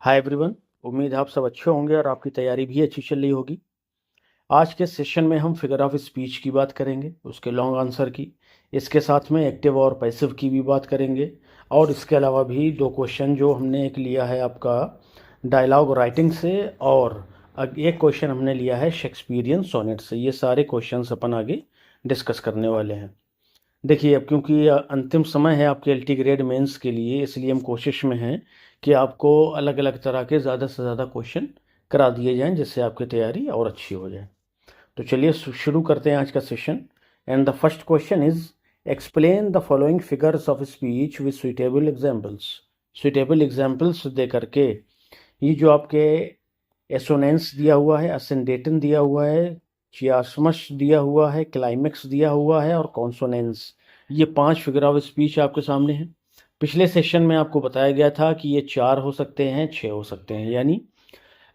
Hi everyone. उम्मीद है आप सब अच्छे होंगे और आपकी तैयारी भी अच्छी चल रही होगी। आज के सेशन में हम फिगर ऑफ स्पीच की बात करेंगे, उसके लॉन्ग आंसर की। इसके साथ में एक्टिव और पैसिव की भी बात करेंगे। और इसके अलावा भी दो क्वेश्चन जो हमने एक लिया है आपका डायलॉग राइटिंग से, और एक क्वेश्चन हमने लिया है शेक्सपियरियन सोनेट से। ये सारे क्वेश्चंस अपन आगे डिस्कस करने वाले हैं। देखिए, अब क्योंकि अंतिम समय है आपके एलटी ग्रेड मेंस के लिए, इसलिए हम कोशिश में हैं कि आपको अलग अलग तरह के ज़्यादा से ज़्यादा क्वेश्चन करा दिए जाएं, जिससे आपकी तैयारी और अच्छी हो जाए। तो चलिए शुरू करते हैं आज का session. And the first question is explain the following figures of speech with suitable examples. Suitable examples दे करके ये जो आपके एसोनेंस दिया हुआ है, असेंडेटन दिया हुआ है, चियासमस दिया हुआ है, क्लाइमेक्स दिया हुआ है और कॉन्सोनेंस, ये 5 फिगर ऑफ स्पीच आपके सामने हैं। पिछले सेशन में आपको बताया गया था कि ये 4 हो सकते हैं, 6 हो सकते हैं। यानी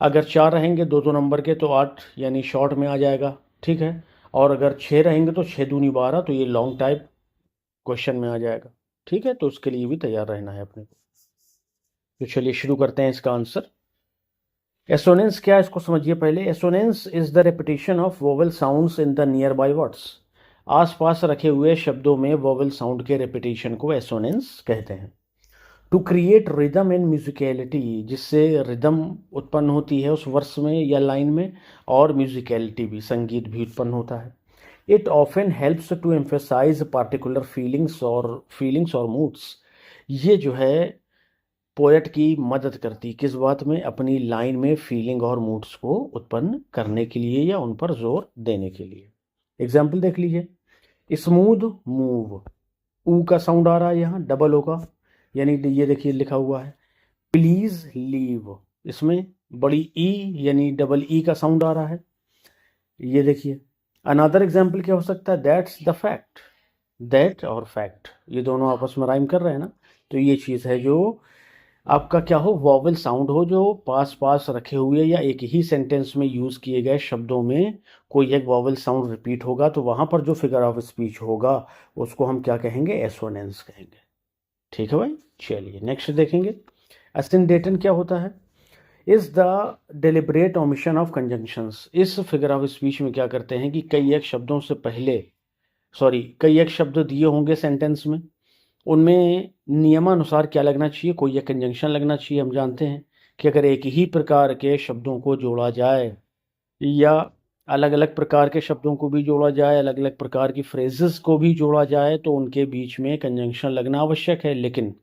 अगर 4 रहेंगे दो दो नंबर के तो 8 यानी शॉर्ट में आ जाएगा, ठीक है। और अगर 6 रहेंगे तो 6 दूनी 12, तो ये लॉन्ग टाइप क्वेश्चन में आ जाएगा, ठीक है। तो उसके लिए भी तैयार रहना है अपने को। तो चलिए शुरू करते हैं इसका आंसर। एसोनेंस क्या है इसको समझिए पहले। Assonance is the repetition of vowel sounds in the nearby words. आसपास रखे हुए शब्दों में वोवेल साउंड के रेपिटेशन को एसोनेंस कहते हैं। To create rhythm and musicality, जिससे रिदम उत्पन्न होती है उस वर्स में या लाइन में, और म्यूजिकलिटी भी, संगीत भी उत्पन्न होता है। It often helps to emphasize particular feelings और मूड्स। ये जो है पोएट की मदद करती किस बात में, अपनी लाइन में फीलिंग और मूड्स को उत्पन्न करने के लिए या उन पर जोर देने के लिए। एग्जाम्पल देख लीजिए। स्मूथ मूव, ऊ का साउंड आ रहा है यहाँ, डबल होगा, यानी ये देखिए लिखा हुआ है। प्लीज लीव, इसमें बड़ी ई यानी डबल ई का साउंड आ रहा है, ये देखिए। अनदर एग्जाम्पल क्या हो सकता है, दैट्स द फैक्ट। दैट और फैक्ट ये दोनों आपस में राइम कर रहे हैं ना, तो ये चीज़ है जो आपका क्या हो, वॉवेल साउंड हो, जो पास पास रखे हुए या एक ही सेंटेंस में यूज किए गए शब्दों में कोई एक वॉवेल साउंड रिपीट होगा, तो वहां पर जो फिगर ऑफ स्पीच होगा उसको हम क्या कहेंगे, एसोनेंस कहेंगे, ठीक है भाई। चलिए नेक्स्ट देखेंगे। असेंडेटन क्या होता है, is the deliberate omission of conjunctions. इस फिगर ऑफ स्पीच में क्या करते हैं कि कई एक शब्दों से पहले, कई एक शब्द दिए होंगे सेंटेंस में, उनमें नियमानुसार क्या लगना चाहिए, कोई एक कंजंक्शन लगना चाहिए। हम जानते हैं कि अगर एक ही प्रकार के शब्दों को जोड़ा जाए या अलग अलग प्रकार के शब्दों को भी जोड़ा जाए, अलग अलग प्रकार की फ्रेजेस को भी जोड़ा जाए, तो उनके बीच में कंजंक्शन लगना आवश्यक है। लेकिन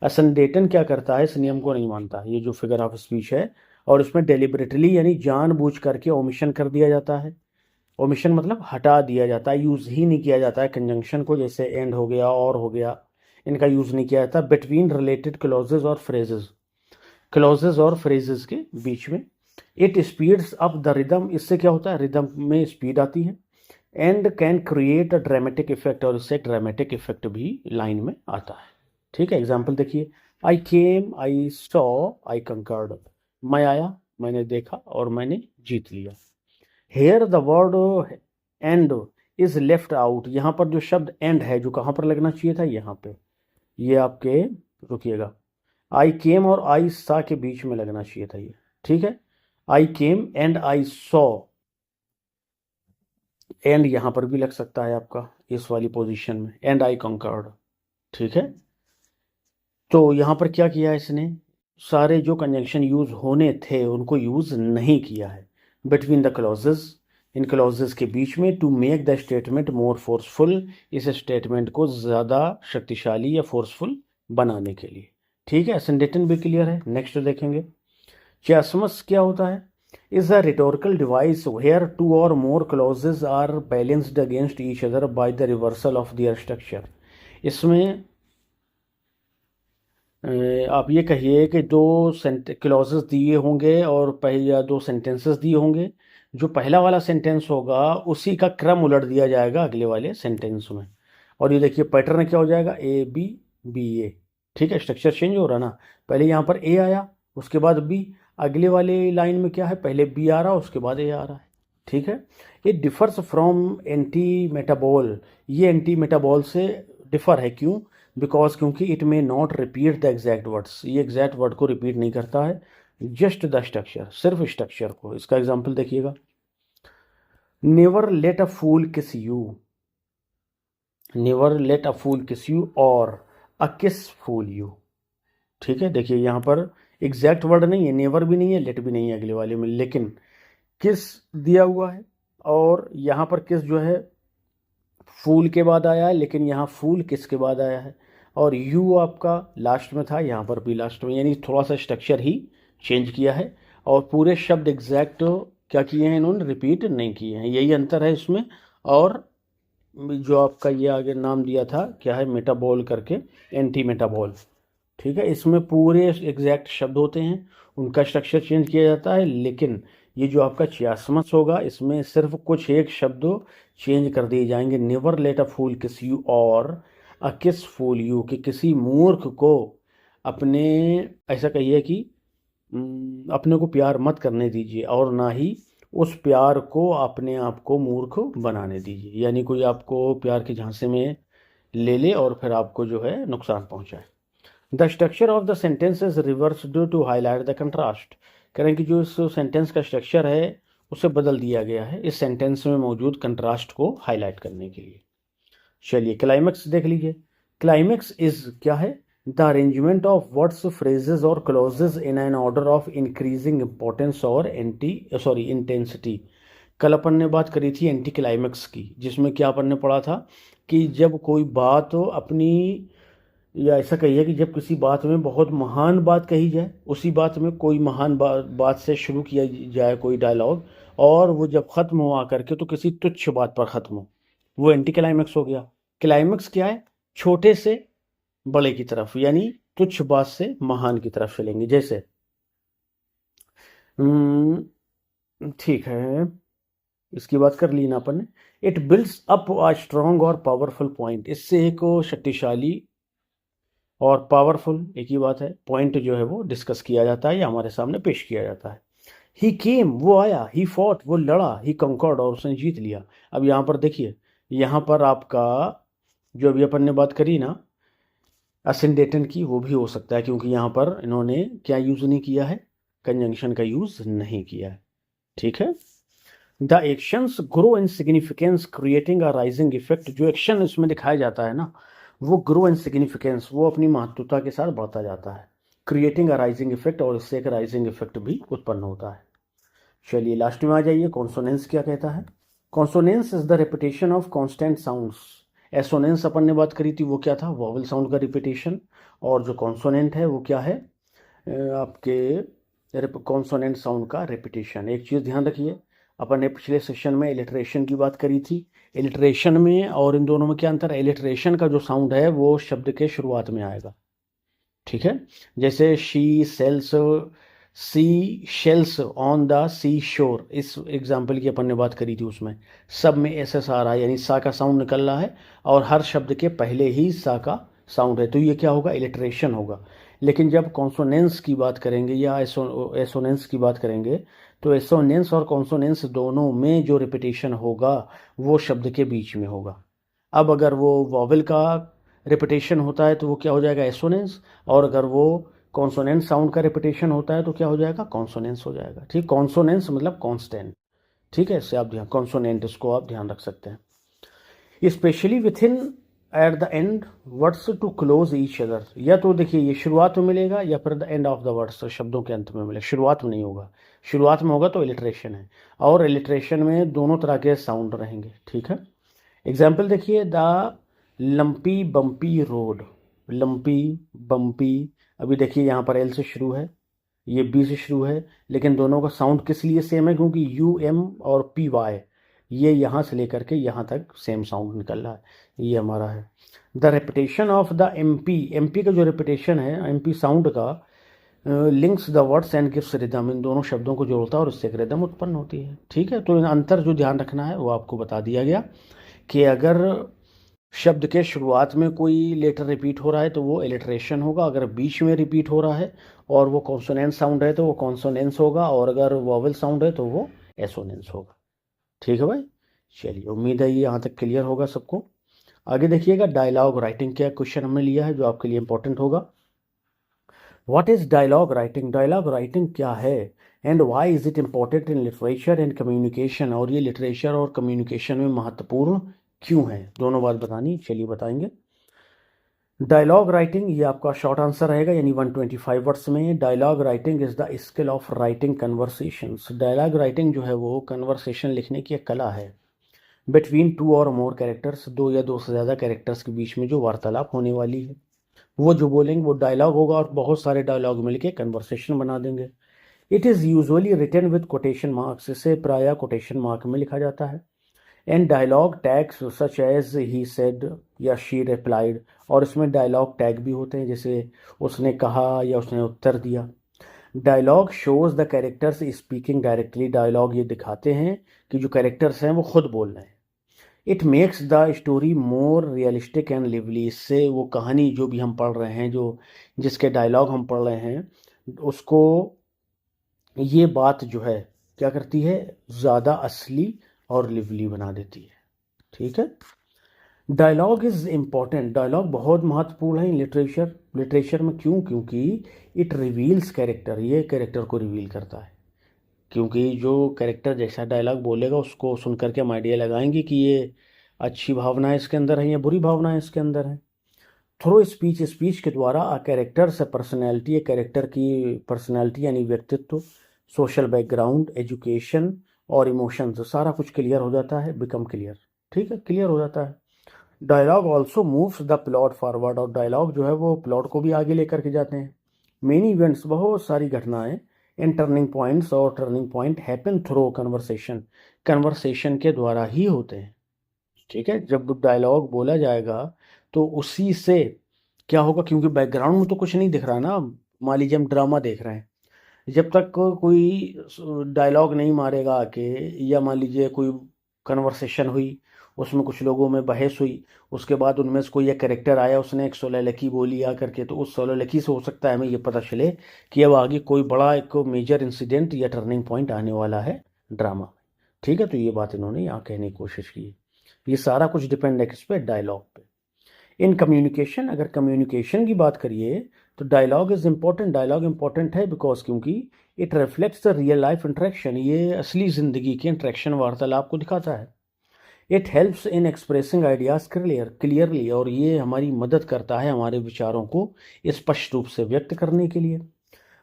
असंडेटन क्या करता है, इस नियम को नहीं मानता। ये जो फिगर ऑफ स्पीच है, और उसमें डेलिबरेटली यानी जानबूझ करके ओमिशन कर दिया जाता है। ओमिशन मतलब हटा दिया जाता है, यूज ही नहीं किया जाता है कंजंक्शन को, जैसे एंड हो गया और हो गया, इनका यूज नहीं किया जाता बिटवीन रिलेटेड क्लॉजेज और फ्रेजेस, क्लॉजेज और फ्रेजेस के बीच में। It speeds up the rhythm, इससे क्या होता है, रिदम में स्पीड आती है। And can create a dramatic effect, और इससे ड्रामेटिक इफेक्ट भी लाइन में आता है, ठीक है। एग्जाम्पल देखिए। I came, I saw, I conquered. मैं आया, मैंने देखा और मैंने जीत लिया। Here the word and is left out, यहाँ पर जो शब्द एंड है जो कहाँ पर लगना चाहिए था, यहाँ पे, ये आपके, रुकिएगा, आई केम और आई सा के बीच में लगना चाहिए था ये, ठीक है। I came and I saw, and यहां पर भी लग सकता है आपका इस वाली पोजीशन में, एंड आई कंकर्ड, ठीक है। तो यहां पर क्या किया इसने, सारे जो कंजंक्शन यूज होने थे उनको यूज नहीं किया है। बिटवीन द क्लॉजेस, इन क्लॉजेस के बीच में, to make the statement more forceful, इस स्टेटमेंट को ज़्यादा शक्तिशाली या फोर्सफुल बनाने के लिए, ठीक है। असेंडेटन भी क्लियर है। नेक्स्ट देखेंगे। चियासमस क्या होता है, is a rhetorical device where two or more clauses are balanced against each other by the reversal of their structure. इसमें आप ये कहिए कि दो क्लॉजेस दिए होंगे और पहले या दो सेंटेंसेस दिए होंगे, जो पहला वाला सेंटेंस होगा उसी का क्रम उलट दिया जाएगा अगले वाले सेंटेंस में। और ये देखिए पैटर्न क्या हो जाएगा, ए बी बी ए, ठीक है। स्ट्रक्चर चेंज हो रहा ना, पहले यहाँ पर ए आया, उसके बाद बी, अगले वाले लाइन में क्या है, पहले बी आ रहा उसके बाद ए आ रहा है, ठीक है। इट डिफर्स फ्रॉम एंटी मेटाबॉल, ये एंटी मेटाबॉल से डिफर है, क्यों, बिकॉज क्योंकि it may not repeat the exact words, ये एग्जैक्ट वर्ड को रिपीट नहीं करता है, जस्ट द स्ट्रक्चर, सिर्फ स्ट्रक्चर को। इसका एग्जाम्पल देखिएगा, नेवर लेट अ फूल किस यू, नेवर लेट अ फूल किस यू और अ किस फूल यू। ठीक है, देखिए यहाँ पर एग्जैक्ट वर्ड नहीं है, नेवर भी नहीं है, लेट भी नहीं है अगले वाले में, लेकिन किस दिया हुआ है और यहाँ पर किस जो है फूल के बाद आया है, लेकिन यहाँ फूल किसके बाद आया है, और यू आपका लास्ट में था, यहाँ पर भी लास्ट में, यानी थोड़ा सा स्ट्रक्चर ही चेंज किया है और पूरे शब्द एग्जैक्ट क्या किए हैं इन्होंने, रिपीट नहीं किए हैं। यही अंतर है इसमें। और जो आपका ये आगे नाम दिया था क्या है, मेटाबॉल करके, एंटी मेटाबॉल। ठीक है, इसमें पूरे एग्जैक्ट शब्द होते हैं, उनका स्ट्रक्चर चेंज किया जाता है, लेकिन ये जो आपका चियासमस होगा इसमें सिर्फ कुछ एक शब्द चेंज कर दिए जाएंगे। नेवर लेट अ फूल किस यू और अ किस फूल यू, कि किसी मूर्ख को अपने, ऐसा कहिए कि अपने को प्यार मत करने दीजिए और ना ही उस प्यार को अपने आप को मूर्ख बनाने दीजिए, यानी कोई आपको प्यार के झांसे में ले ले और फिर आपको जो है नुकसान पहुंचाए। The structure of the sentence is reversed to highlight the contrast. कह रहे हैं कि जो इस सेंटेंस का स्ट्रक्चर है उसे बदल दिया गया है इस सेंटेंस में मौजूद कंट्रास्ट को हाईलाइट करने के लिए। चलिए क्लाइमेक्स देख लीजिए। क्लाइमेक्स इज क्या है, the arrangement of words, phrases और clauses in an order of increasing importance और इंटेंसिटी। कल अपन ने बात करी थी एंटी क्लाइमेक्स की, जिसमें क्या अपन ने पढ़ा था कि जब कोई बात अपनी, या ऐसा कहिए कि जब किसी बात में बहुत महान बात कही जाए, उसी बात में कोई महान बात से शुरू किया जाए कोई डायलॉग, और वो जब खत्म हो आकर के तो किसी तुच्छ बात पर खत्म हो, वो एंटी क्लाइमेक्स हो गया। क्लाइमेक्स क्या है, छोटे से बड़े की तरफ, यानी तुच्छ बात से महान की तरफ चलेंगे। जैसे ठीक है, इसकी बात कर ली ना अपन ने। It builds up a strong और पावरफुल पॉइंट, इससे एक शक्तिशाली और पावरफुल एक ही बात है, पॉइंट जो है वो डिस्कस किया जाता है या हमारे सामने पेश किया जाता है। ही केम, वो आया, ही फॉट, वो लड़ा, ही कंकर्ड, और उसने जीत लिया। अब यहाँ पर देखिए, यहाँ पर आपका जो अभी अपन ने बात करी ना असेंडेटन की, वो भी हो सकता है, क्योंकि यहाँ पर इन्होंने क्या यूज़ नहीं किया है, कंजंक्शन का यूज़ नहीं किया है। ठीक है, the actions grow in significance creating a rising effect. जो एक्शन इसमें दिखाया जाता है ना, वो ग्रो इन सिग्निफिकेंस, वो अपनी महत्वता के साथ बढ़ता जाता है, क्रिएटिंग अ राइजिंग इफेक्ट, और इससे एक राइजिंग इफेक्ट भी उत्पन्न होता है। चलिए लास्ट में आ जाइए, कॉन्सोनेंस क्या कहता है। Consonance is the repetition of constant sounds. Assonance अपन ने बात करी थी, वो क्या था, वॉवल साउंड का रिपीटेशन, और जो कॉन्सोनेंट है वो क्या है, आपके कॉन्सोनेंट साउंड का रिपीटेशन। एक चीज़ ध्यान रखिए, अपन ने पिछले सेशन में इलिट्रेशन की बात करी थी। इलिट्रेशन में और इन दोनों में क्या अंतर है, इलिट्रेशन का जो साउंड है वो शब्द के शुरुआत में आएगा। ठीक है, जैसे she sells, sea shells on the sea shore, इस एग्जाम्पल की अपन ने बात करी थी, उसमें सब में एस एस आ रहा है, यानी सा का साउंड निकल रहा है और हर शब्द के पहले ही सा का साउंड है, तो ये क्या होगा, इलिट्रेशन होगा। लेकिन जब कॉन्सोनेंस की बात करेंगे या एसोनेंस की बात करेंगे, तो एसोनेंस और कॉन्सोनेंस दोनों में जो रिपीटेशन होगा वो शब्द के बीच में होगा। अब अगर वो वॉवल का रिपीटेशन होता है तो वो क्या हो जाएगा, एसोनेंस, और अगर वो कॉन्सोनेंट साउंड का रिपीटेशन होता है तो क्या हो जाएगा, कॉन्सोनेंस हो जाएगा। ठीक, कॉन्सोनेंस मतलब कॉन्स्टेंट। ठीक है, इससे आप ध्यान, कॉन्सोनेंट इसको आप ध्यान रख सकते हैं। Specially within at the end words to close each other, या तो देखिए ये शुरुआत में मिलेगा या फिर the end of the words, शब्दों के अंत में मिलेगा, शुरुआत में नहीं होगा। शुरुआत में होगा तो इलिट्रेशन है, और इलिट्रेशन में दोनों तरह के साउंड रहेंगे। ठीक है, एग्जाम्पल देखिए, the lumpy bumpy road, lumpy bumpy, अभी देखिए यहाँ पर एल से शुरू है, ये बी से शुरू है, लेकिन दोनों का साउंड किस लिए सेम है, क्योंकि यू एम और पी वाई ये यहाँ से लेकर के यहाँ तक सेम साउंड निकल रहा है, ये हमारा है। The repetition of the M P, M P का जो रेपिटेशन है एम पी साउंड का, links the words and gives rhythm, इन दोनों शब्दों को जोड़ता है और इससे एक रिदम उत्पन्न होती है। ठीक है, तो इन अंतर जो ध्यान रखना है वो आपको बता दिया गया कि अगर शब्द के शुरुआत में कोई लेटर रिपीट हो रहा है तो वो एलिट्रेशन होगा, अगर बीच में रिपीट हो रहा है और वो कॉन्सोनेंट साउंड है तो वो कॉन्सोनेंस होगा, और अगर वॉवल साउंड है तो वो एसोनेंस होगा। ठीक है भाई, चलिए उम्मीद है ये यहाँ तक क्लियर होगा सबको। आगे देखिएगा, डायलॉग राइटिंग क्या क्वेश्चन हमने लिया है जो आपके लिए इंपॉर्टेंट होगा। What is dialogue writing? Dialogue writing क्या है and why is it important in literature and communication, और ये लिटरेचर और कम्युनिकेशन में महत्वपूर्ण क्यों है? दोनों बात बतानी, चलिए बताएंगे। डायलॉग राइटिंग, ये आपका शॉर्ट आंसर रहेगा, यानी 125 वर्ड्स में। Dialogue writing is the skill of writing conversations. Dialogue writing जो है वो कन्वर्सेशन लिखने की एक कला है between two or more characters, दो या दो से ज़्यादा कैरेक्टर्स के बीच में जो वार्तालाप होने वाली है, वो जो बोलेंगे वो डायलॉग होगा, और बहुत सारे डायलॉग मिलके कन्वर्सेशन बना देंगे। It is usually written with quotation marks, इसे प्रायः कोटेशन मार्क में लिखा जाता है। And dialogue tags such as he said या शी रिप्लाइड, और इसमें डायलॉग टैग भी होते हैं, जैसे उसने कहा या उसने उत्तर दिया। Dialogue shows the characters speaking directly, dialogue ये दिखाते हैं कि जो कैरेक्टर्स हैं वो खुद बोल रहे हैं। It makes the story more realistic and lively, इससे वो कहानी जो भी हम पढ़ रहे हैं, जो जिसके डायलॉग हम पढ़ रहे हैं, उसको ये बात जो है क्या करती है, ज़्यादा असली और लिवली बना देती है। ठीक है। डायलॉग इज़ इम्पॉर्टेंट, डायलॉग बहुत महत्वपूर्ण है लिटरेचर। लिटरेचर में क्यों? क्योंकि इट रिवील्स कैरेक्टर, ये कैरेक्टर को रिवील करता है। क्योंकि जो कैरेक्टर जैसा डायलॉग बोलेगा उसको सुन करके हम आइडिया लगाएंगे कि ये अच्छी भावनाएं इसके अंदर है या बुरी भावनाएं इसके अंदर है। थ्रू स्पीच, स्पीच के द्वारा अ कैरेक्टर से पर्सनैलिटी, कैरेक्टर की पर्सनैलिटी यानी व्यक्तित्व, सोशल बैकग्राउंड, एजुकेशन और इमोशंस, सारा कुछ क्लियर हो जाता है, बिकम क्लियर। ठीक है, क्लियर हो जाता है। Dialogue also moves the plot forward, और डायलॉग जो है वो प्लॉट को भी आगे लेकर के जाते हैं। मेनी इवेंट्स, बहुत सारी घटनाएं, इन टर्निंग पॉइंट्स, और turning point happen through conversation, conversation के द्वारा ही होते हैं। ठीक है, जब डायलॉग बोला जाएगा तो उसी से क्या होगा, क्योंकि बैकग्राउंड में तो कुछ नहीं दिख रहा ना। मान लीजिए हम ड्रामा देख रहे हैं, जब तक कोई डायलॉग नहीं मारेगा आके, या मान लीजिए कोई कन्वर्सेशन हुई, उसमें कुछ लोगों में बहस हुई, उसके बाद उनमें से कोई एक कैरेक्टर आया, उसने एक सोलह बोली आ करके, तो उस सोलह से हो सकता है हमें ये पता चले कि अब आगे कोई बड़ा एक मेजर इंसिडेंट या टर्निंग पॉइंट आने वाला है ड्रामा में। ठीक है, तो ये बात इन्होंने यहाँ कहने की कोशिश की है। ये सारा कुछ डिपेंड है किस पे, डायलॉग पे। इन कम्युनिकेशन, अगर कम्युनिकेशन की बात करिए तो dialogue is important, dialogue important है बिकॉज क्योंकि it reflects the real life interaction, ये असली ज़िंदगी के इंटरेक्शन वार्तालाप को दिखाता है। It helps in expressing ideas clearly, और ये हमारी मदद करता है हमारे विचारों को स्पष्ट रूप से व्यक्त करने के लिए।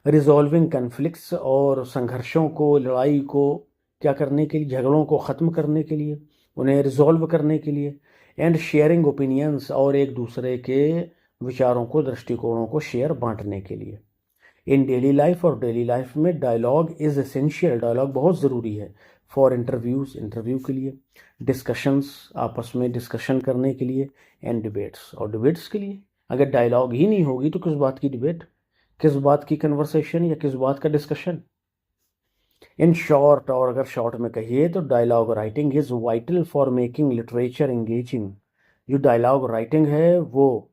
रिजॉल्विंग कन्फ्लिक्ट्स, और संघर्षों को, लड़ाई को क्या करने के लिए, झगड़ों को ख़त्म करने के लिए, उन्हें रिजॉल्व करने के लिए। एंड शेयरिंग ओपिनियंस, और एक दूसरे के विचारों को, दृष्टिकोणों को शेयर बांटने के लिए। इन डेली लाइफ, और डेली लाइफ में डायलॉग इज़ एसेंशियल, डायलॉग बहुत ज़रूरी है। फॉर इंटरव्यूज़, इंटरव्यू के लिए। डिस्कशंस, आपस में डिस्कशन करने के लिए। एंड डिबेट्स, और डिबेट्स के लिए। अगर डायलॉग ही नहीं होगी तो किस बात की डिबेट, किस बात की कन्वर्सेशन, या किस बात का डिस्कशन। इन शॉर्ट, और अगर शॉर्ट में कहिए तो dialogue writing is vital for making literature engaging. जो डायलॉग राइटिंग है वो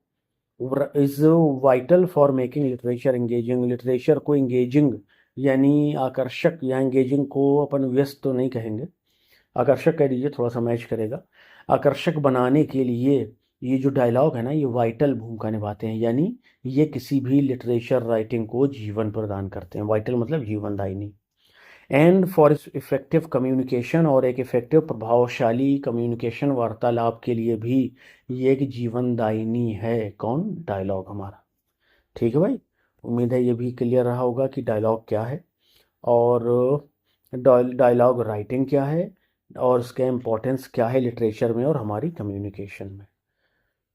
is vital for making literature engaging, literature को एंगेजिंग यानी आकर्षक, या एंगेजिंग को अपन व्यस्त तो नहीं कहेंगे, आकर्षक कह दीजिए, थोड़ा सा मैच करेगा। आकर्षक बनाने के लिए ये जो डायलॉग है ना, ये वाइटल भूमिका निभाते हैं, यानी ये किसी भी लिटरेचर राइटिंग को जीवन प्रदान करते हैं। वाइटल मतलब जीवनदायिनी। एंड फॉर इफेक्टिव कम्युनिकेशन, और एक इफेक्टिव प्रभावशाली कम्युनिकेशन वार्तालाप के लिए भी ये एक जीवनदायिनी है। कौन? डायलॉग हमारा। ठीक है भाई, उम्मीद है ये भी क्लियर रहा होगा कि डायलॉग क्या है, और डायलॉग राइटिंग क्या है, और इसका इम्पोर्टेंस क्या है लिटरेचर में और हमारी कम्युनिकेशन में।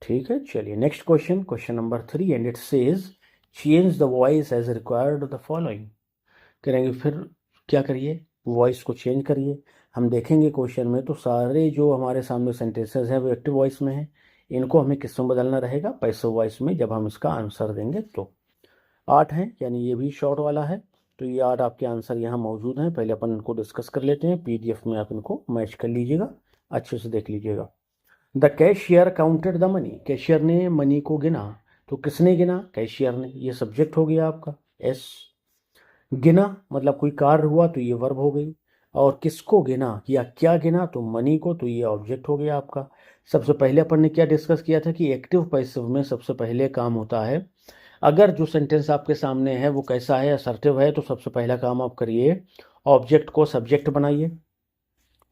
ठीक है, चलिए next question, question number 3, and it says change the voice as required the following. करेंगे फिर क्या करिए, वॉइस को चेंज करिए। हम देखेंगे क्वेश्चन में तो सारे जो हमारे सामने सेंटेंसेस हैं वो एक्टिव वॉइस में हैं, इनको हमें किस में बदलना रहेगा, पैसिव वॉइस में, जब हम इसका आंसर देंगे तो। 8 हैं, यानी ये भी शॉर्ट वाला है, तो ये 8 आपके आंसर यहाँ मौजूद हैं। पहले अपन इनको डिस्कस कर लेते हैं, पीडीएफ में आप इनको मैच कर लीजिएगा, अच्छे से देख लीजिएगा। The cashier counted the money, cashier ने मनी को गिना, तो किसने गिना? कैशियर ने, ये सब्जेक्ट हो गया आपका एस। गिना मतलब कोई कार्य हुआ तो ये वर्ब हो गई, और किसको गिना या क्या गिना, तो मनी को, तो ये ऑब्जेक्ट हो गया आपका। सबसे पहले अपन ने क्या डिस्कस किया था कि एक्टिव पैसिव में सबसे पहले काम होता है अगर जो सेंटेंस आपके सामने है वो कैसा है, असर्टिव है, तो सबसे पहला काम आप करिए, ऑब्जेक्ट को सब्जेक्ट बनाइए।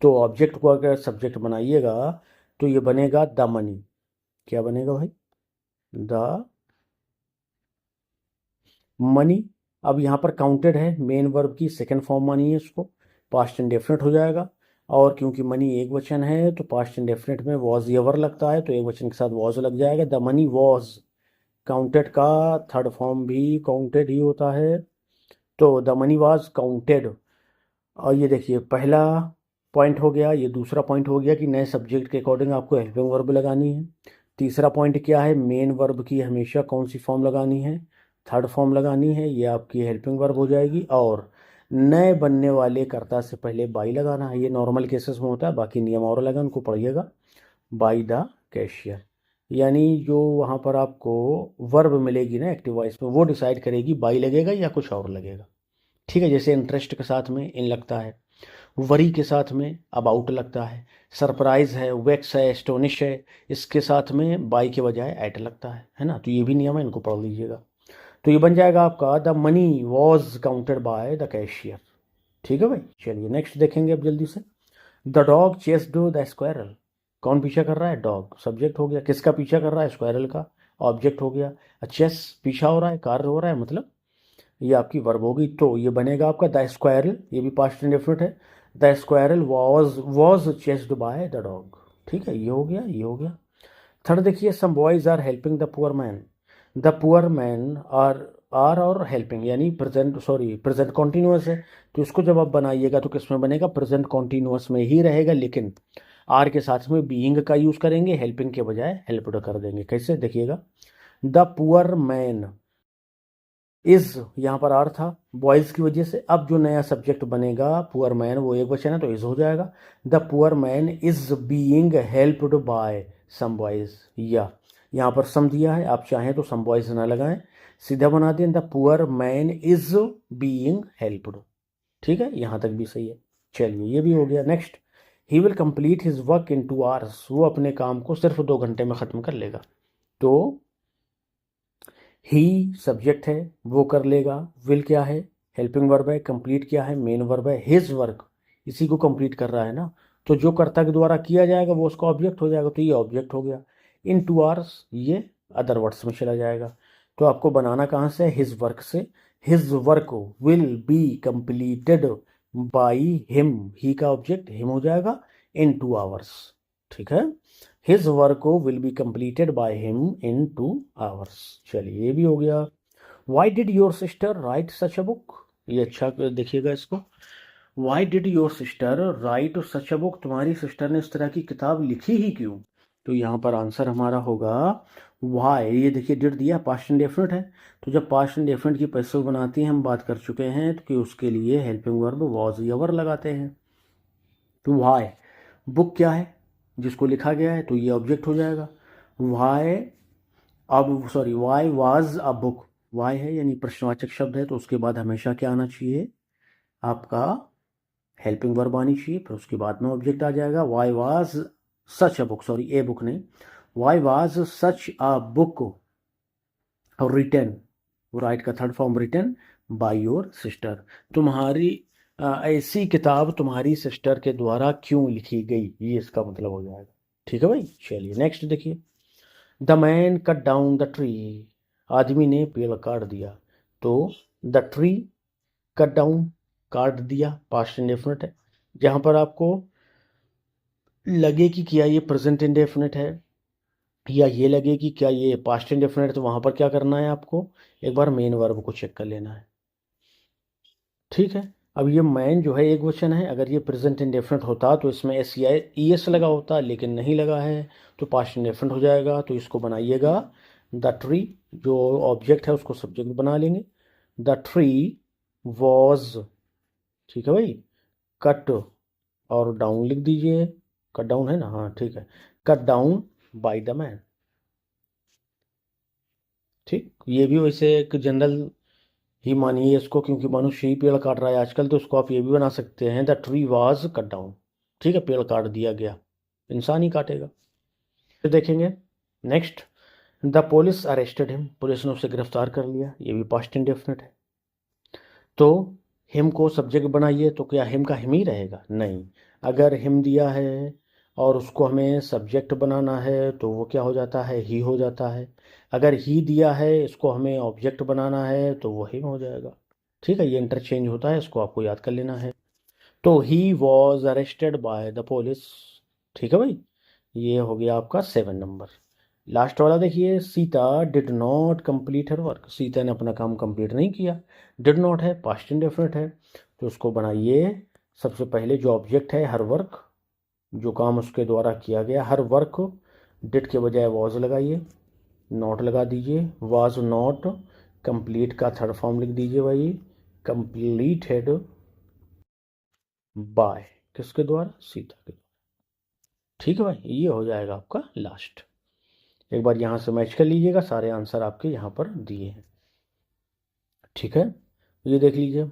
तो ऑब्जेक्ट को अगर सब्जेक्ट बनाइएगा तो ये बनेगा द मनी। क्या बनेगा भाई? The money. अब यहाँ पर काउंटेड है, मेन वर्ब की सेकंड फॉर्म मानी है इसको, पास्ट इंडेफिनिट हो जाएगा। और क्योंकि मनी एक वचन है तो पास्ट इंडेफिनिट में वॉज एवर लगता है, तो एक वचन के साथ वॉज लग जाएगा। द मनी वॉज, काउंटेड का थर्ड फॉर्म भी काउंटेड ही होता है, तो द मनी वॉज काउंटेड। और ये देखिए पहला पॉइंट हो गया, ये दूसरा पॉइंट हो गया कि नए सब्जेक्ट के अकॉर्डिंग आपको हेल्पिंग वर्ब लगानी है। तीसरा पॉइंट क्या है, मेन वर्ब की हमेशा कौन सी फॉर्म लगानी है, थर्ड फॉर्म लगानी है, ये आपकी हेल्पिंग वर्ब हो जाएगी। और नए बनने वाले कर्ता से पहले बाई लगाना है, ये नॉर्मल केसेस में होता है, बाकी नियम और लगा उनको पढ़िएगा। बाई द कैशियर, यानी जो वहाँ पर आपको वर्ब मिलेगी ना एक्टिव वॉइस में, वो डिसाइड करेगी बाई लगेगा या कुछ और लगेगा। ठीक है, जैसे इंटरेस्ट के साथ में इन लगता है, वरी के साथ में अबाउट लगता है, सरप्राइज है, वेक्स है, एस्टोनिश है, इसके साथ में बाई के बजाय एट लगता है ना। तो ये भी नियम है, इनको पढ़ लीजिएगा। तो ये बन जाएगा आपका the money was counted by the cashier. ठीक है भाई, चलिए नेक्स्ट देखेंगे अब जल्दी से। The dog chased the squirrel. कौन पीछा कर रहा है? डॉग सब्जेक्ट हो गया, किसका पीछा कर रहा है? स्क्वायरल का, ऑब्जेक्ट हो गया। चेस पीछा हो रहा है, कार्य हो रहा है, मतलब ये आपकी वर्ब होगी। तो ये बनेगा आपका द स्क्वायरल, ये भी पास्ट इंडेफिनिट है। The squirrel was chased by the dog. ठीक है, ये हो गया, ये हो गया। थर्ड देखिए, some boys are helping the poor man. The poor man are और हेल्पिंग, यानी प्रेजेंट कॉन्टिन्यूअस है, तो इसको जब आप बनाइएगा तो किस में बनेगा? प्रेजेंट कॉन्टिन्यूअस में ही रहेगा, लेकिन आर के साथ में बीइंग का यूज करेंगे, हेल्पिंग के बजाय हेल्प्ड कर देंगे। कैसे देखिएगा, द पुअर मैन इज, यहाँ पर आर था बॉयज की वजह से, अब जो नया सब्जेक्ट बनेगा पुअर मैन, वो एक वचन है तो इज हो जाएगा। The poor man is being helped by some boys, या यहाँ पर सम दिया है, आप चाहें तो सम बॉयज ना लगाएं, सीधा बना दें the poor man is being helped. ठीक है, यहाँ तक भी सही है। चलिए ये भी हो गया। Next, he will complete his work in 2 hours. वो अपने काम को सिर्फ 2 घंटे में ख़त्म कर लेगा। तो ही सब्जेक्ट है, वो कर लेगा। विल क्या है? हेल्पिंग वर्ब है। कंप्लीट क्या है? मेन वर्ब है। हिज वर्क, इसी को कंप्लीट कर रहा है ना, तो जो कर्ता के द्वारा किया जाएगा वो उसका ऑब्जेक्ट हो जाएगा, तो ये ऑब्जेक्ट हो गया। इन 2 आवर्स, ये अदर वर्ड्स में चला जाएगा। तो आपको बनाना कहाँ से? हिज वर्क से। His work will be completed by him, he का ऑब्जेक्ट हिम हो जाएगा, इन 2 आवर्स। ठीक है, his work will be completed by him in 2 hours. चलिए ये भी हो गया। Why did your sister right such a book. ये अच्छा देखिएगा इसको, why did your sister right such a book, तुम्हारी सिस्टर ने इस तरह की किताब लिखी ही क्यों? तो यहाँ पर आंसर हमारा होगा वाई। ये देखिए डिड दिया, पास्ट इंडेफिनिट है, तो जब पास्ट इंडेफिनिट की पैसिव बनाती हैं, हम बात कर चुके हैं तो कि उसके लिए हेल्पिंग वर्ब वॉज या वर लगाते हैं। तो वाई, बुक क्या है? जिसको लिखा गया है, तो ये ऑब्जेक्ट हो जाएगा। वाई, अब sorry, why was a book, why है यानी प्रश्नवाचक शब्द है, तो उसके बाद हमेशा क्या आना चाहिए? आपका हेल्पिंग वर्ब आनी चाहिए, फिर उसके बाद में ऑब्जेक्ट आ जाएगा। Why was such a book, sorry a book नहीं, why was such a book written, write का third form written by your sister, तुम्हारी ऐसी किताब तुम्हारी सिस्टर के द्वारा क्यों लिखी गई, ये इसका मतलब हो जाएगा। ठीक है भाई, चलिए नेक्स्ट देखिए। The man cut down the tree, आदमी ने पेड़ काट दिया। तो द ट्री कट डाउन, काट दिया, पास्ट इंडेफिनिट है। जहाँ पर आपको लगे कि क्या ये प्रेजेंट इंडेफिनिट है, या ये लगे कि क्या ये पास्ट इंडेफिनिट है, तो वहाँ पर क्या करना है आपको? एक बार मेन वर्ब को चेक कर लेना है। ठीक है, अब ये मैन जो है एक वचन है, अगर ये प्रेजेंट इंडेफिनिट होता तो इसमें एस या ई एस लगा होता, लेकिन नहीं लगा है, तो पास्ट इंडेफिनिट हो जाएगा। तो इसको बनाइएगा द ट्री, जो ऑब्जेक्ट है उसको सब्जेक्ट बना लेंगे। द ट्री वॉज, ठीक है भाई, कट और डाउन लिख दीजिए, कट डाउन है ना, हाँ ठीक है, cut down by the man. ठीक, ये भी वैसे एक जनरल ही मानिए इसको, क्योंकि मनुष्य ही पेड़ काट रहा है आजकल, तो इसको आप ये भी बना सकते हैं the tree was cut down. ठीक है, पेड़ काट दिया गया, इंसान ही काटेगा। फिर देखेंगे next, the police arrested him, police ने उसे गिरफ्तार कर लिया, ये भी पास्ट इंडेफिनिट है। तो हिम को सब्जेक्ट बनाइए तो क्या हिम का हिम ही रहेगा? नहीं, अगर हिम दिया है और उसको हमें सब्जेक्ट बनाना है तो वो क्या हो जाता है? ही हो जाता है। अगर ही दिया है, इसको हमें ऑब्जेक्ट बनाना है तो वो हिम हो जाएगा। ठीक है, ये इंटरचेंज होता है, इसको आपको याद कर लेना है। तो he was arrested by the police. ठीक है भाई, ये हो गया आपका 7 नंबर। लास्ट वाला देखिए, Sita did not complete her work, Sita ने अपना काम कंप्लीट नहीं किया। डिड नॉट है, पास्ट इंडेफिनिट है, तो उसको बनाइए। सबसे पहले जो ऑब्जेक्ट है हर वर्क, जो काम उसके द्वारा किया गया, हर वर्क, डिड के बजाय वॉज लगाइए, नॉट लगा दीजिए, वाज नॉट, कंप्लीट का थर्ड फॉर्म लिख दीजिए भाई, कंप्लीटेड बाय, किसके द्वारा? सीता के द्वारा। ठीक है भाई, ये हो जाएगा आपका लास्ट। एक बार यहाँ से मैच कर लीजिएगा, सारे आंसर आपके यहाँ पर दिए हैं। ठीक है, ये देख लीजिए,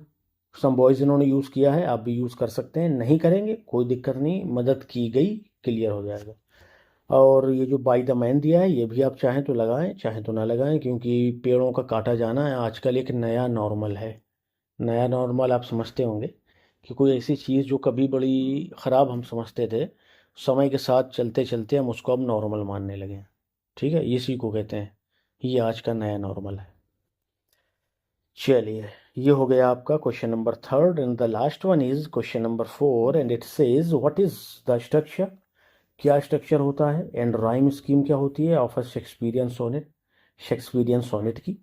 सम बॉयज इन्होंने यूज़ किया है, आप भी यूज़ कर सकते हैं, नहीं करेंगे कोई दिक्कत नहीं, मदद की गई, क्लियर हो जाएगा। और ये जो बाय द मैन दिया है, ये भी आप चाहें तो लगाएं, चाहें तो ना लगाएं, क्योंकि पेड़ों का काटा जाना है आजकल एक नया नॉर्मल है। नया नॉर्मल आप समझते होंगे कि कोई ऐसी चीज़ जो कभी बड़ी ख़राब हम समझते थे, समय के साथ चलते चलते हम उसको अब नॉर्मल मानने लगे हैं। ठीक है, इसी को कहते हैं, ये आज का नया नॉर्मल है। चलिए, ये हो गया आपका question number 3rd, and the last one is question number 4, and it says what is the structure, क्या स्ट्रक्चर होता है, एंड राइम स्कीम क्या होती है of a Shakespearean sonnet, Shakespearean sonnet की,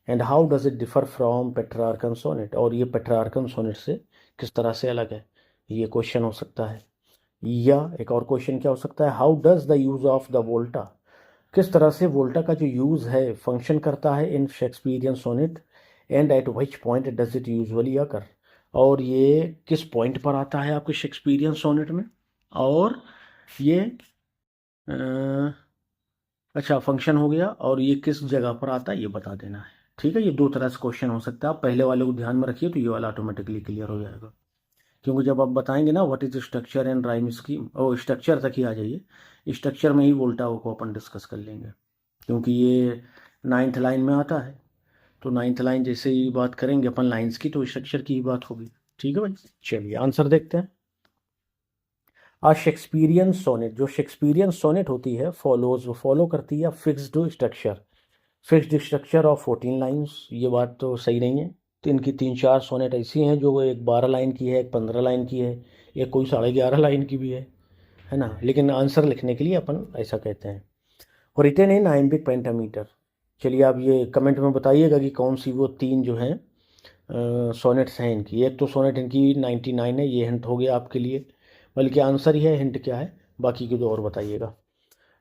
and how does it differ from Petrarchan sonnet, और ये Petrarchan sonnet से किस तरह से अलग है, ये क्वेश्चन हो सकता है। या एक और क्वेश्चन क्या हो सकता है, how does the use of the volta, किस तरह से वोल्टा का जो यूज़ है फंक्शन करता है in Shakespearean sonnet, and at which point does it usually occur, और ये किस पॉइंट पर आता है आपके शेक्सपियरियन सोनेट में, और ये अच्छा फंक्शन हो गया, और ये किस जगह पर आता है ये बता देना है। ठीक है, ये दो तरह से क्वेश्चन हो सकता है, आप पहले वाले को ध्यान में रखिए तो ये वाला ऑटोमेटिकली क्लियर हो जाएगा। क्योंकि जब आप बताएंगे ना what is structure and rhyme scheme, और स्ट्रक्चर तक ही आ जाइए, स्ट्रक्चर में ही वोल्टा को अपन डिस्कस कर लेंगे, क्योंकि ये 9th लाइन में आता है। तो 9th लाइन जैसे ही बात करेंगे अपन लाइंस की, तो स्ट्रक्चर की ही बात होगी। ठीक है भाई, चलिए आंसर देखते हैं। आ शेक्सपियरियन सोनेट, जो शेक्सपियरियन सोनेट होती है, फॉलो करती है fixed structure, fixed structure of 14 lines. ये बात तो सही नहीं है, तो इनकी 3-4 सोनेट ऐसी हैं जो एक 12 लाइन की है, एक 15 लाइन की है, एक कोई 11.5 लाइन की भी है ना, लेकिन आंसर लिखने के लिए अपन ऐसा कहते हैं। और रिटेन इन आइम्बिक पेंटामीटर, चलिए आप ये कमेंट में बताइएगा कि कौन सी वो 3 जो हैं सोनेट्स हैं इनकी। एक तो सोनेट इनकी 99 है, ये हिंट हो गया आपके लिए, बल्कि आंसर ही है, हिंट क्या है बाकी के दो और बताइएगा।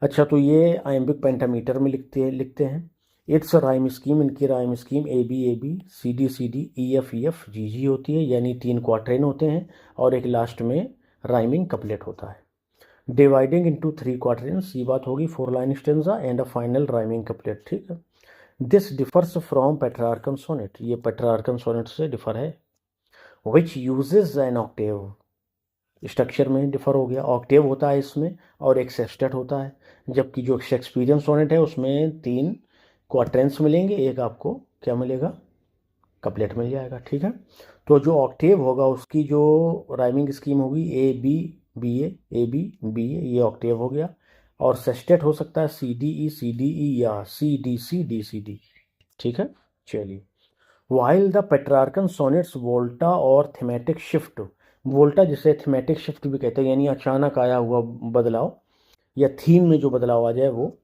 अच्छा, तो ये आइम्बिक पेंटामीटर में लिखते हैं। इट्स राइम स्कीम, इनकी rhyme scheme A B C D E F G होती है, यानी 3 क्वार्टेन होते हैं और एक लास्ट में राइमिंग कपलेट होता है। डिवाइडिंग इनटू 3 क्वार्टेन्स, ये बात होगी 4 line stanza and a final rhyming couplet. ठीक है, this differs from Petrarchan sonnet, ये पेट्रार्कन सोनेट से डिफर है। Which uses an octave, structure में डिफर हो गया, ऑक्टेव होता है इसमें और एक सेस्टेट होता है, जबकि जो शेक्सपियरियन सोनेट है उसमें 3 क्वार्टेंस मिलेंगे, एक आपको क्या मिलेगा, कपलेट मिल जाएगा। ठीक है, तो जो ऑक्टेव होगा उसकी जो राइमिंग स्कीम होगी ए बी ए, ये ऑक्टेव हो गया, और सेस्टेट हो सकता है सी डी ई या सी डी। ठीक है, चलिए, वाइल द पेट्रार्कन सोनेट्स वोल्टा और थीमेटिक शिफ्ट, वोल्टा जिसे थीमेटिक शिफ्ट भी कहते हैं, यानी अचानक आया हुआ बदलाव या थीम में जो बदलाव आ जाए, वो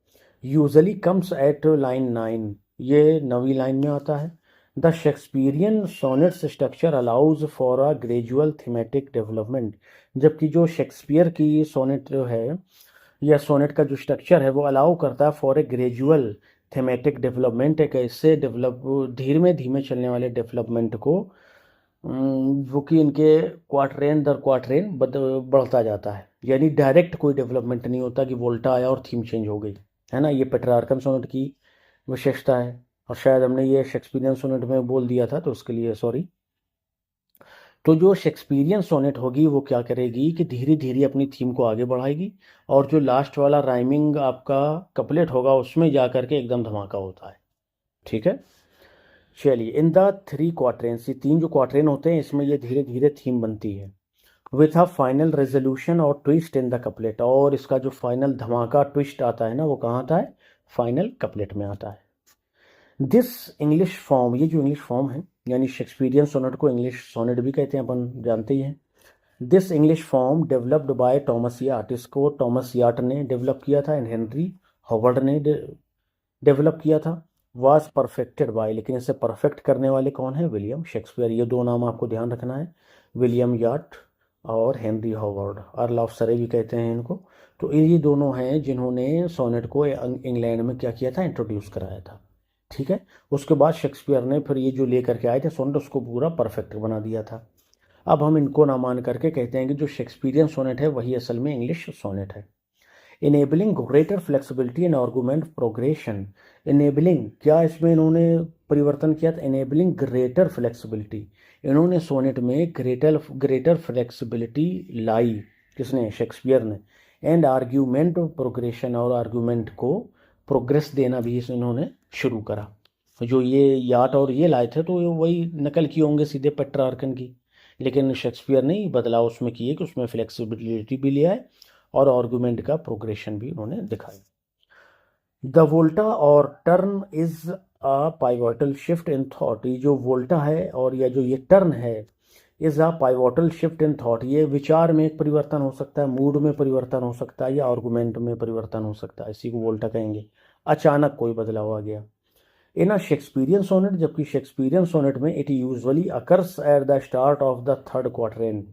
यूजली कम्स एट लाइन 9, ये 9वीं लाइन में आता है। The Shakespearean sonnets structure allows for a gradual thematic development, जबकि जो शेक्सपियर की सोनेट है या सोनेट का जो स्ट्रक्चर है वो अलाउ करता है for a gradual thematic development, एक ऐसे डेवलप धीमे धीमे चलने वाले डेवलपमेंट को, जो कि इनके क्वार्टरेन दर क्वार्टरेन बढ़ता जाता है, यानी डायरेक्ट कोई डेवलपमेंट नहीं होता कि वोल्टा आया और थीम चेंज हो गई, है ना। ये पेट्रार्कन सोनेट की विशेषता है, और शायद हमने ये शेक्सपियरियन सोनेट में बोल दिया था तो उसके लिए सॉरी। तो जो शेक्सपियरियन सोनेट होगी वो क्या करेगी कि धीरे धीरे अपनी थीम को आगे बढ़ाएगी, और जो लास्ट वाला राइमिंग आपका कपलेट होगा उसमें जा करके एकदम धमाका होता है। ठीक है, चलिए, इन द 3 क्वार्टरेंस, ये 3 जो क्वार्टरेन होते हैं इसमें ये धीरे धीरे थीम बनती है, विथ अ फाइनल रेजोल्यूशन और ट्विस्ट इन द कपलेट, और इसका जो फाइनल धमाका ट्विस्ट आता है ना वो कहाँ आता है, फाइनल कपलेट में आता है। दिस इंग्लिश फॉर्म, ये जो इंग्लिश फॉर्म है यानी शेक्सपियरियन सोनेट को इंग्लिश सोनेट भी कहते हैं, अपन जानते ही हैं। This English form developed by Thomas Wyatt, इसको टॉमस याट ने डेवलप किया था एंड हेनरी हॉवर्ड ने डेवलप किया था। वाज परफेक्टेड बाय, लेकिन इसे परफेक्ट करने वाले कौन है, विलियम शेक्सपियर। ये 2 नाम आपको ध्यान रखना है, विलियम याट और हेनरी हॉवर्ड, अर्ल ऑफ सरे भी कहते हैं इनको। तो ये दोनों हैं जिन्होंने सोनेट को इंग्लैंड में क्या किया था, इंट्रोड्यूस कराया था। ठीक है, उसके बाद शेक्सपियर ने फिर ये जो लेकर के आए थे सोनेट, उसको पूरा परफेक्ट बना दिया था। अब हम इनको ना मान करके कहते हैं कि जो शेक्सपियरियन सोनेट है वही असल में इंग्लिश सोनेट है। Enabling greater flexibility and argument progression, enabling, क्या इसमें इन्होंने परिवर्तन किया था, इनेबलिंग ग्रेटर फ्लेक्सिबिलिटी, इन्होंने सोनेट में ग्रेटर फ्लेक्सिबिलिटी लाई, किसने, शेक्सपियर ने, एंड आर्ग्यूमेंट प्रोग्रेशन, और आर्ग्यूमेंट को प्रोग्रेस देना भी इन्होंने शुरू करा। जो ये याट और ये लाए थे तो वही नकल किए होंगे सीधे पेट्रार्कन की, लेकिन शेक्सपियर ने बदलाव उसमें किए कि उसमें फ्लेक्सिबिलिटी भी लिया है और आर्गुमेंट का प्रोग्रेशन भी उन्होंने दिखाया। द वोल्टा और turn is a pivotal shift in thought, ये जो वोल्टा है और या जो ये टर्न है, is a pivotal shift in thought, ये विचार में एक परिवर्तन हो सकता है, मूड में परिवर्तन हो सकता है, या आर्गुमेंट में परिवर्तन हो सकता है, इसी को वोल्टा कहेंगे। अचानक कोई बदलाव आ गया। इन अ शेक्सपियरियन सोनेट, जबकि शेक्सपियरियन सोनेट में it usually occurs at the start of the 3rd quatrain,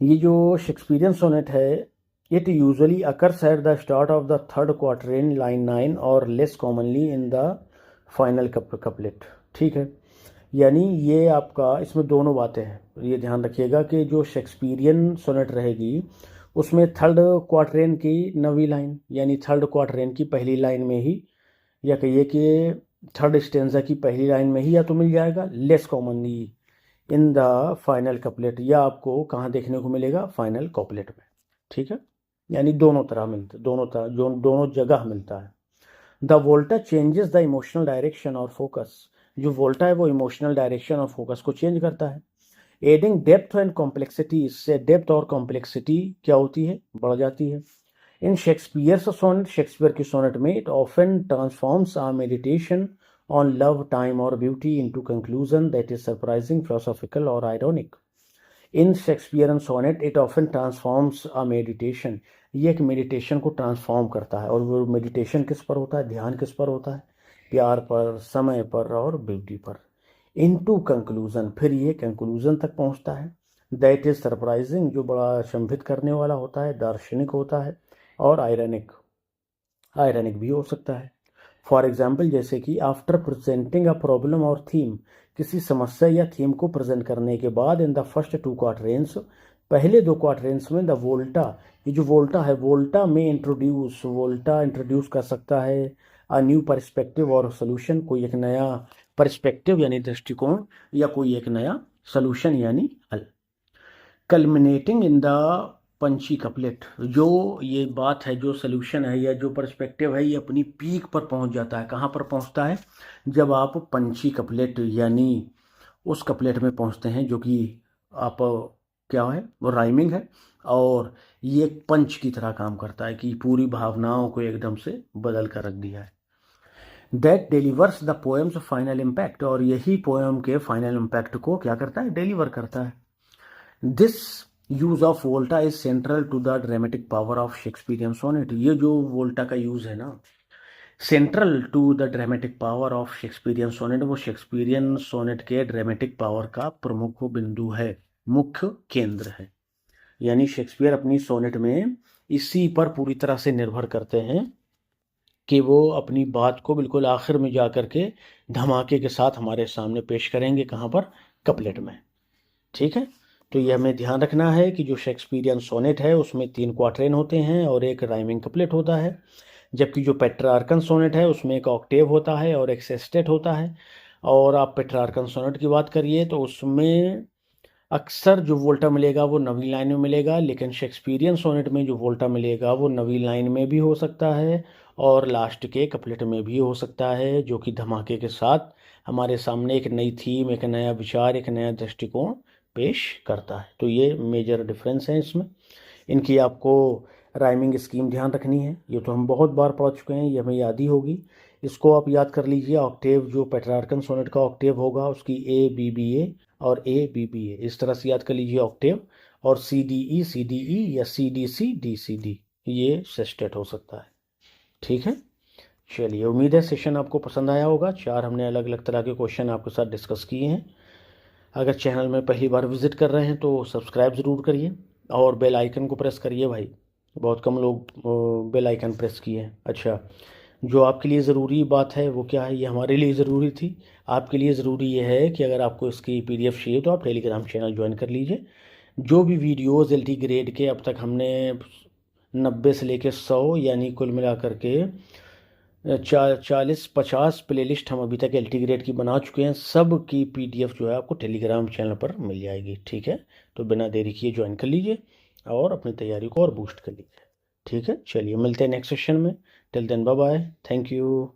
ये जो शेक्सपियरियन सोनेट है it usually occurs at the start of the 3rd quatrain line 9 और less commonly in the final couplet. ठीक है, यानी ये आपका इसमें दोनों बातें हैं, ये ध्यान रखिएगा कि जो शेक्सपियरियन सोनेट रहेगी उसमें 3rd क्वार्टरेन की 9वीं लाइन यानी 3rd क्वार्टरेन की पहली लाइन में ही, या कहिए कि 3rd स्टेंजा की पहली लाइन में ही या तो मिल जाएगा, less commonly in the final couplet, या आपको कहाँ देखने को मिलेगा, फाइनल कपलेट में। ठीक है, यानी दोनों तरह मिलता, दोनों जगह मिलता है। The volta changes the emotional direction और फोकस, जो वोल्टा है वो इमोशनल डायरेक्शन और फोकस को चेंज करता है। एडिंग डेप्थ एंड कॉम्प्लेक्सिटी, इससे डेप्थ और कॉम्प्लेक्सिटी क्या होती है, बढ़ जाती है। इन शेक्सपियर्स सोनेट, शेक्सपियर की सोनेट में it often transforms our meditation on love, time or beauty into conclusion that is surprising, philosophical or ironic. In Shakespearean sonnet it often transforms a meditation, ये एक meditation को transform करता है, और वो meditation किस पर होता है, ध्यान किस पर होता है, प्यार पर, समय पर और ब्यूटी पर। इनटू कंक्लूजन, फिर ये कंक्लूजन तक पहुंचता है, दैट इज सरप्राइजिंग, जो बड़ा अचंभित करने वाला होता है, दार्शनिक होता है, और आयरनिक भी हो सकता है। फॉर एग्जाम्पल, जैसे कि आफ्टर प्रेजेंटिंग अ प्रॉब्लम और थीम, किसी समस्या या थीम को प्रेजेंट करने के बाद इन द फर्स्ट 2 क्वार्टरेंस, पहले 2 क्वार्टरेंस में द वोल्टा, ये जो वोल्टा है, वोल्टा में इंट्रोड्यूस कर सकता है अ न्यू पर्सपेक्टिव और सोल्यूशन, कोई एक नया पर्सपेक्टिव यानी दृष्टिकोण, या कोई एक नया सोल्यूशन यानी हल। Culminating in the Panchi couplet, जो ये बात है, जो सोल्यूशन है या जो पर्सपेक्टिव है, ये अपनी पीक पर पहुंच जाता है। कहाँ पर पहुंचता है, जब आप पंची कपलेट यानी उस कपलेट में पहुंचते हैं जो कि आप क्या है, वो राइमिंग है, और ये एक पंच की तरह काम करता है कि पूरी भावनाओं को एकदम से बदल कर रख दिया है। That delivers the poems final impact, और यही पोएम के फाइनल इम्पैक्ट को क्या करता है, डिलीवर करता है। This use of volta is central to the dramatic power of Shakespearean sonnet, ये जो वोल्टा का यूज है ना, central to the dramatic power of Shakespearean sonnet, वो शेक्सपियरियन सोनेट के ड्रामेटिक पावर का प्रमुख बिंदु है, मुख्य केंद्र है। यानी शेक्सपियर अपनी सोनेट में इसी पर पूरी तरह से निर्भर करते हैं कि वो अपनी बात को बिल्कुल आखिर में जा कर के धमाके के साथ हमारे सामने पेश करेंगे, कहाँ पर, कपलेट में। ठीक है, तो ये हमें ध्यान रखना है कि जो शेक्सपियरियन सोनेट है उसमें 3 क्वार्टरेन होते हैं और एक राइमिंग कपलेट होता है, जबकि जो पेट्रार्कन सोनेट है उसमें एक ऑक्टेव होता है और एक सेस्टेट होता है, और आप पेट्रार्कन सोनेट की बात करिए तो उसमें अक्सर जो वोल्टा मिलेगा वो नवीं लाइन में मिलेगा, लेकिन शेक्सपियरियन सोनेट में जो वोल्टा मिलेगा वो नवीं लाइन में भी हो सकता है और लास्ट के कपलेट में भी हो सकता है, जो कि धमाके के साथ हमारे सामने एक नई थीम, एक नया विचार, एक नया दृष्टिकोण पेश करता है। तो ये मेजर डिफरेंस है इसमें। इनकी आपको राइमिंग स्कीम ध्यान रखनी है, ये तो हम बहुत बार पढ़ चुके हैं, ये हमें याद ही होगी। इसको आप याद कर लीजिए, ऑक्टेव जो पेट्रार्कन सोनेट का ऑक्टेव होगा उसकी ए बी बी ए और ए बी बी ए, इस तरह से याद कर लीजिए ऑक्टेव। और सी डी ई या सी डी सी डी, ये सेस्टेट हो सकता है। ठीक है, चलिए उम्मीद है सेशन आपको पसंद आया होगा। 4 हमने अलग अलग तरह के क्वेश्चन आपके साथ डिस्कस किए हैं। अगर चैनल में पहली बार विजिट कर रहे हैं तो सब्सक्राइब ज़रूर करिए और बेल आइकन को प्रेस करिए भाई। बहुत कम लोग बेल आइकन प्रेस किए हैं। अच्छा, जो आपके लिए ज़रूरी बात है वो क्या है, ये हमारे लिए ज़रूरी थी, आपके लिए ज़रूरी ये है कि अगर आपको इसकी PDF चाहिए तो आप टेलीग्राम चैनल ज्वाइन कर लीजिए। जो भी वीडियोज़ LT ग्रेड के अब तक हमने 90 से लेकर 100 यानी कुल मिलाकर के 40-50 प्लेलिस्ट हम अभी तक LT ग्रेड की बना चुके हैं। सब की PDF जो है आपको टेलीग्राम चैनल पर मिल जाएगी। ठीक है, तो बिना देरी किए ज्वाइन कर लीजिए और अपनी तैयारी को और बूस्ट कर लीजिए। ठीक है, चलिए मिलते हैं नेक्स्ट सेशन में। Till then bye bye, thank you.